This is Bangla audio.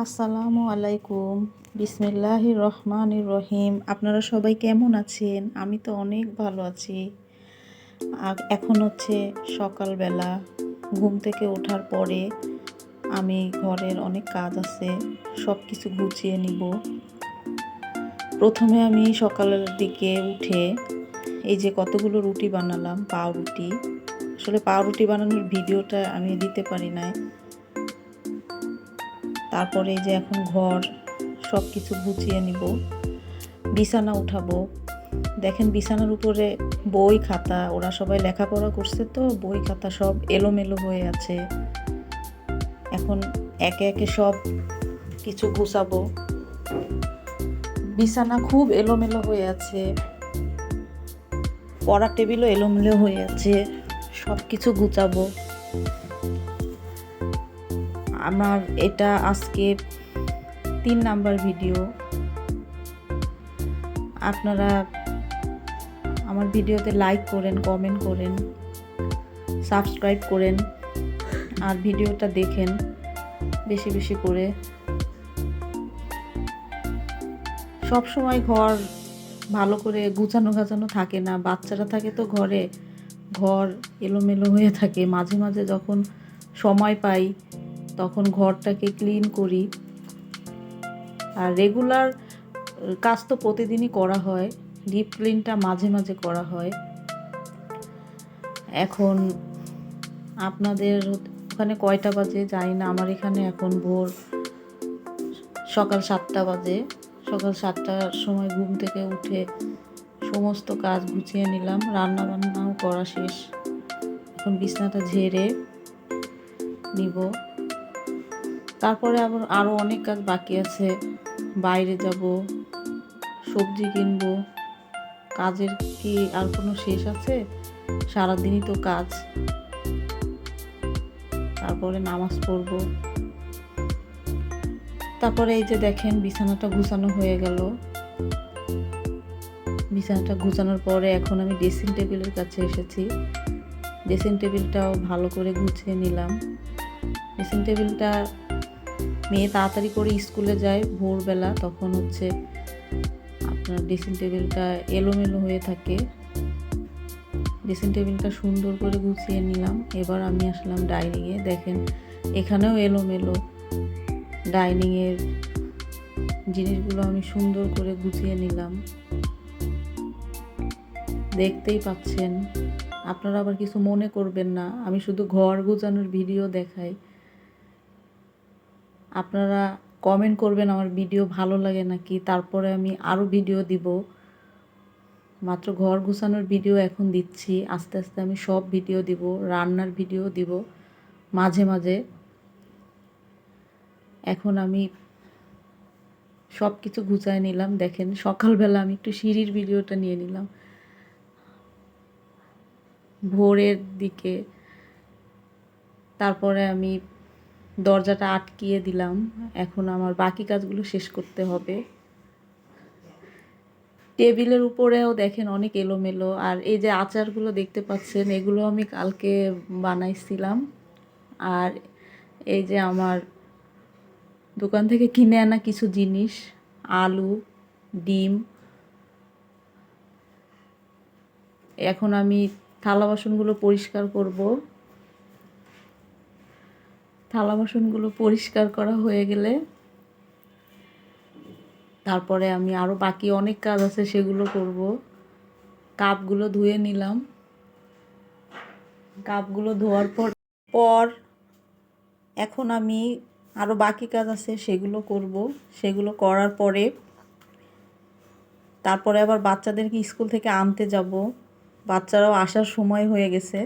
আসসালামু আলাইকুম। বিসমিল্লাহির রহমানির রহিম। আপনারা সবাই কেমন আছেন? আমি তো অনেক ভালো আছি। আর এখন হচ্ছে সকালবেলা, ঘুম থেকে ওঠার পরে আমি ঘরের অনেক কাজ আছে, সব কিছু গুছিয়ে নিব। প্রথমে আমি সকালের দিকে উঠে এই যে কতগুলো রুটি বানালাম, পাউরুটি। আসলে পাউরুটি বানানোর ভিডিওটা আমি দিতে পারি নাই। তারপরে এই যে এখন ঘর সব কিছু গুছিয়ে নিব, বিছানা উঠাবো। দেখেন বিছানার উপরে বই খাতা, ওরা সবাই লেখাপড়া করছে তো বই খাতা সব এলোমেলো হয়ে আছে। এখন একে একে সব কিছু গুছাবো। বিছানা খুব এলোমেলো হয়ে আছে, পড়ার টেবিলও এলোমেলো হয়ে আছে, সব কিছু গুছাবো। আমার এটা আজকে 3 নাম্বার ভিডিও। আপনারা আমার ভিডিওতে লাইক করেন, কমেন্ট করেন, সাবস্ক্রাইব করেন, আর ভিডিওটা দেখেন বেশি বেশি করে। সব সময় ঘর ভালো করে গুছানো গাছানো থাকে না, বাচ্চারা থাকে তো ঘরে, ঘর এলোমেলো হয়ে থাকে। মাঝে মাঝে যখন সময় পাই তখন ঘরটাকে ক্লিন করি। আর রেগুলার কাজ তো প্রতিদিনই করা হয়, ডিপ ক্লিনটা মাঝে মাঝে করা হয়। এখন আপনাদের ওখানে কয়টা বাজে জানি না, আমার এখানে এখন সকাল 7টা বাজে। সকাল 7টার সময় ঘুম থেকে উঠে সমস্ত কাজ গুছিয়ে নিলাম, রান্না বান্নাও করা শেষ। এখন বিছানাটা ঝেড়ে নিব। তারপরে আবার আরও অনেক কাজ বাকি আছে, বাইরে যাব, সবজি কিনবো। কাজের কি আর কোনো শেষ আছে? সারাদিনই তো কাজ। তারপরে নামাজ পড়ব। তারপরে এই যে দেখেন বিছানাটা গুছানো হয়ে গেল। বিছানাটা গুছানোর পরে এখন আমি ড্রেসিং টেবিলের কাছে এসেছি। ড্রেসিং টেবিলটাও ভালো করে গুছিয়ে নিলাম। ড্রেসিং টেবিলটা মেয়ে তাড়াতাড়ি করে স্কুলে যায় ভোরবেলা, তখন হচ্ছে আপনার ড্রেসিং টেবিলটা এলোমেলো হয়ে থাকে। ড্রেসিং টেবিলটা সুন্দর করে গুছিয়ে নিলাম। এবার আমি আসলাম ডাইনিংয়ে। দেখেন এখানেও এলোমেলো। ডাইনিংয়ের জিনিসগুলো আমি সুন্দর করে গুছিয়ে নিলাম, দেখতেই পাচ্ছেন। আপনারা আবার কিছু মনে করবেন না, আমি শুধু ঘর গুছানোর ভিডিও দেখাই। আপনারা কমেন্ট করবেন আমার ভিডিও ভালো লাগে নাকি, তারপরে আমি আরও ভিডিও দিব। মাত্র ঘর গুছানোর ভিডিও এখন দিচ্ছি, আস্তে আস্তে আমি সব ভিডিও দিব, রান্নার ভিডিও দিব মাঝে মাঝে। এখন আমি সব কিছু গুছায় নিলাম। দেখেন সকালবেলা আমি একটু সিঁড়ির ভিডিওটা নিয়ে নিলাম ভোরের দিকে। তারপরে আমি দরজাটা আটকিয়ে দিলাম। এখন আমার বাকি কাজগুলো শেষ করতে হবে। টেবিলের উপরেও দেখেন অনেক এলোমেলো। আর এই যে আচারগুলো দেখতে পাচ্ছেন, এগুলো আমি কালকে বানাইছিলাম। আর এই যে আমার দোকান থেকে কিনে আনা কিছু জিনিস, আলু, ডিম। এখন আমি থালা বাসনগুলো পরিষ্কার করব। থালা বাসনগুলো পরিষ্কার করা হয়ে গেলে তারপরে আমি আরও বাকি অনেক কাজ আছে সেগুলো করব। কাপগুলো ধুয়ে নিলাম। কাপগুলো ধোয়ার পর এখন আমি আরও বাকি কাজ আছে সেগুলো করব। সেগুলো করার পরে তারপরে আবার বাচ্চাদেরকে স্কুল থেকে আনতে যাব। বাচ্চারাও আসার সময় হয়ে গেছে।